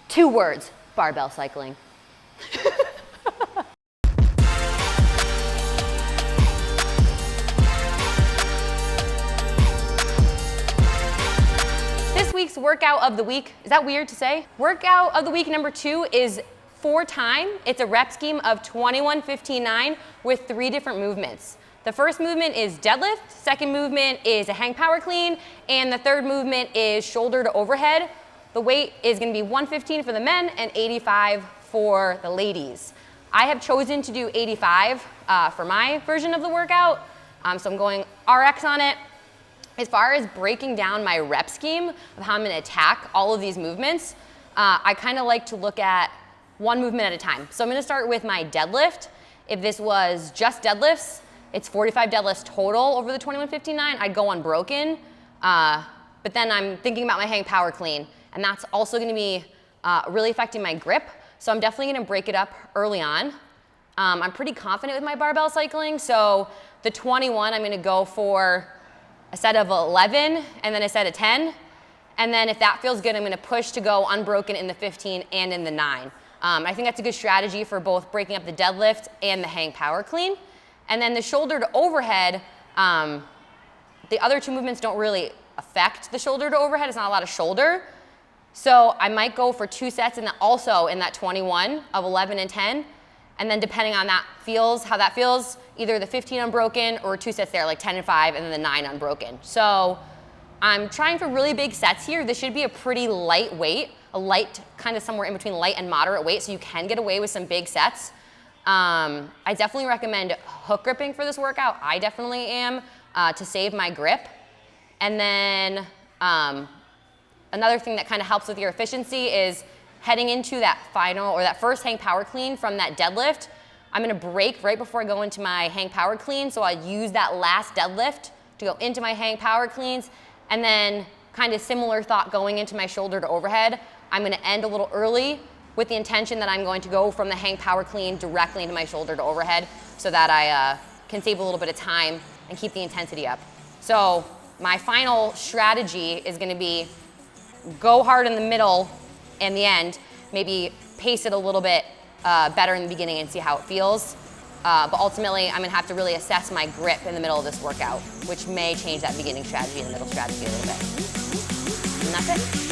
2 words, barbell cycling. This week's workout of the week, is that weird to say? Workout of the week number 2 is 4 time. It's a rep scheme of 21, 15, 9 with 3 different movements. The first movement is deadlift, second movement is a hang power clean, and the third movement is shoulder to overhead. The weight is gonna be 115 for the men and 85 for the ladies. I have chosen to do 85 for my version of the workout, so I'm going RX on it. As far as breaking down my rep scheme of how I'm gonna attack all of these movements, I kinda like to look at one movement at a time. So I'm gonna start with my deadlift. If this was just deadlifts, it's 45 deadlifts total over the 21, 15, 9. I'd go unbroken, but then I'm thinking about my hang power clean, and that's also gonna be really affecting my grip. So I'm definitely gonna break it up early on. I'm pretty confident with my barbell cycling, so the 21, I'm gonna go for a set of 11 and then a set of 10. And then if that feels good, I'm gonna push to go unbroken in the 15 and in the 9. I think that's a good strategy for both breaking up the deadlift and the hang power clean. And then the shoulder to overhead, the other 2 movements don't really affect the shoulder to overhead. It's not a lot of shoulder. So I might go for 2 sets and also in that 21 of 11 and 10. And then depending on how that feels, either the 15 unbroken or 2 sets there, like 10 and 5, and then the 9 unbroken. So I'm trying for really big sets here. This should be a pretty light weight, a light, kind of somewhere in between light and moderate weight, so you can get away with some big sets. I definitely recommend hook gripping for this workout. I definitely am, to save my grip. And then another thing that kind of helps with your efficiency is heading into that final or that first hang power clean from that deadlift. I'm gonna break right before I go into my hang power clean, so I use that last deadlift to go into my hang power cleans, and then kind of similar thought going into my shoulder to overhead. I'm gonna end a little early with the intention that I'm going to go from the hang power clean directly into my shoulder to overhead so that I can save a little bit of time and keep the intensity up. So my final strategy is gonna be go hard in the middle and the end, maybe pace it a little bit better in the beginning and see how it feels. But ultimately, I'm gonna have to really assess my grip in the middle of this workout, which may change that beginning strategy and the middle strategy a little bit. And that's it.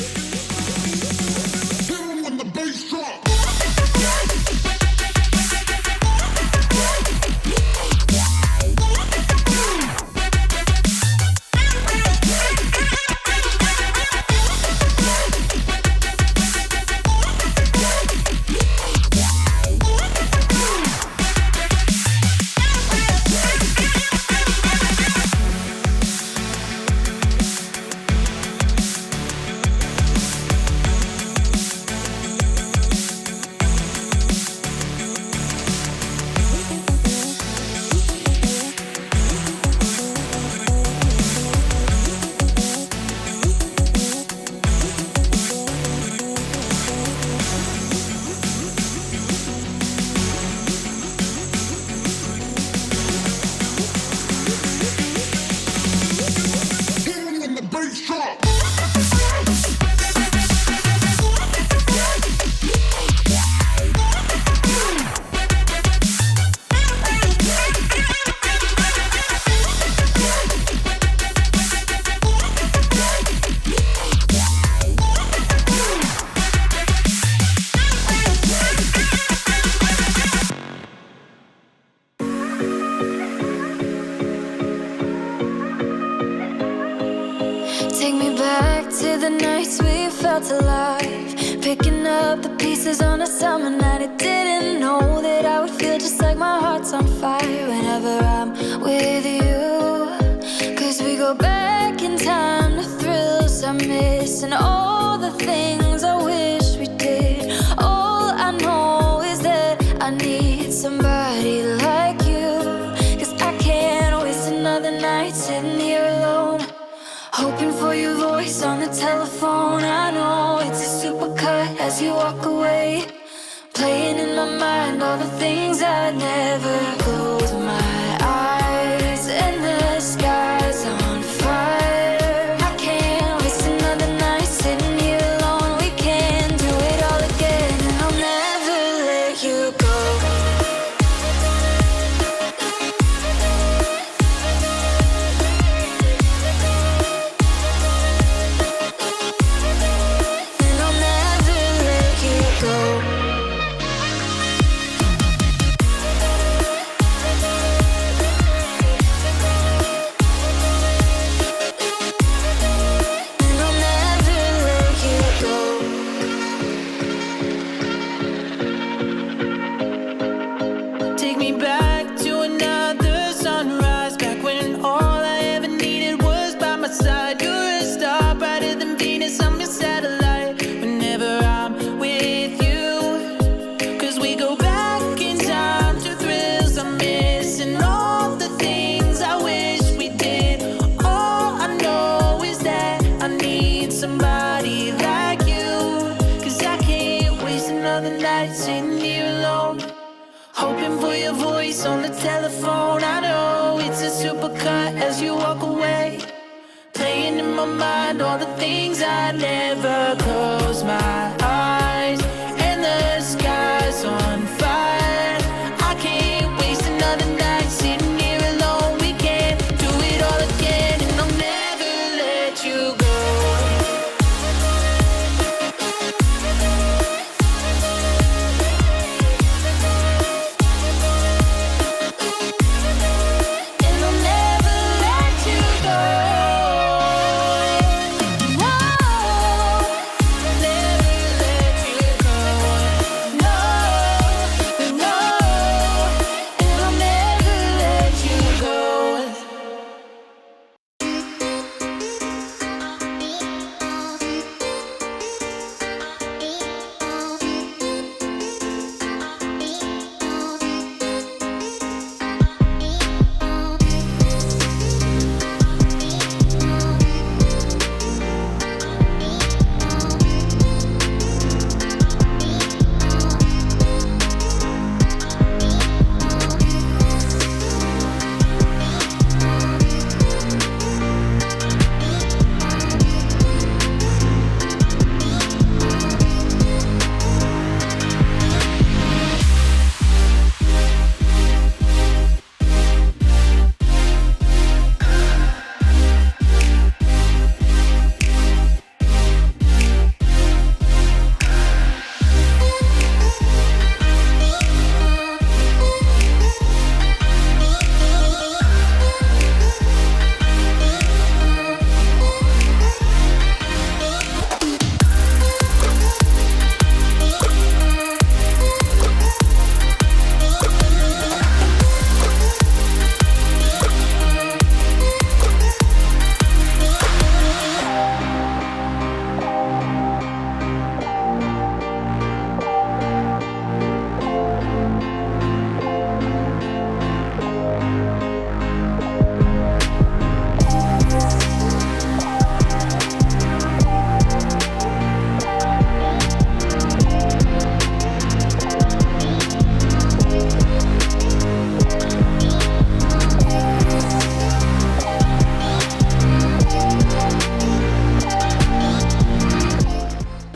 Take me back to the nights we felt alive, picking up the pieces on a summer night. I didn't know that I would feel just like my heart's on fire whenever I'm with you. Cause we go back in time to thrills I miss and all the things I wish we did. All I know is that I need somebody like you, cause I can't waste another night sitting here alone, hoping for your voice on the telephone. I know it's a supercut as you walk away, playing in my mind all the things I never close my eyes, and the sky's on fire. I can't waste another night sitting here alone. We can do it all again. night, sitting here alone, hoping for your voice on the telephone. I know it's a supercut as you walk away, playing in my mind all the things I never close my eyes, and the sky's on fire. I can't waste another night sitting here alone. We can't do it all again, and I'll never let you go.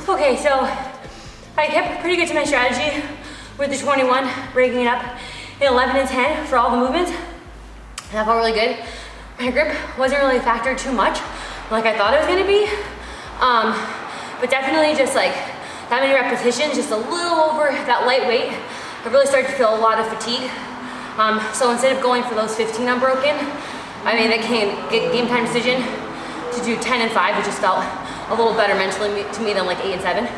Okay, so I kept pretty good to my strategy with the 21, breaking it up in 11 and 10 for all the movements. And that felt really good. My grip wasn't really a factor too much like I thought it was gonna be. But definitely just like that many repetitions, just a little over that light weight, I really started to feel a lot of fatigue. So instead of going for those 15 unbroken, I made that game time decision to do 10 and 5, which just felt a little better mentally to me than like 8 and 7.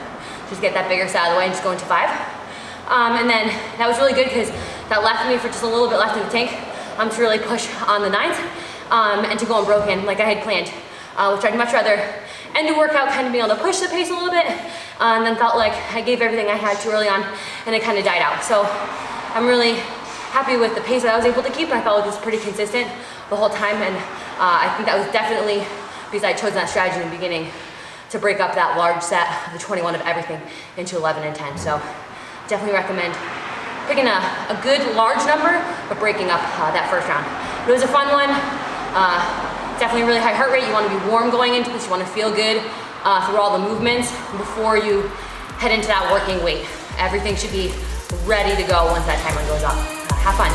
Just get that bigger side of the way and just go into 5. And then that was really good because that left me for just a little bit left in the tank to really push on the 9s and to go unbroken like I had planned, which I'd much rather end the workout kind of being able to push the pace a little bit and then felt like I gave everything I had too early on and it kind of died out. So I'm really happy with the pace that I was able to keep, and I felt like it was pretty consistent the whole time, and I think that was definitely because I chose that strategy in the beginning to break up that large set of the 21 of everything into 11 and 10. So definitely recommend picking a good large number, but breaking up that first round. But it was a fun one. Definitely really high heart rate. You want to be warm going into this. You want to feel good through all the movements before you head into that working weight. Everything should be ready to go once that timer goes off. Have fun.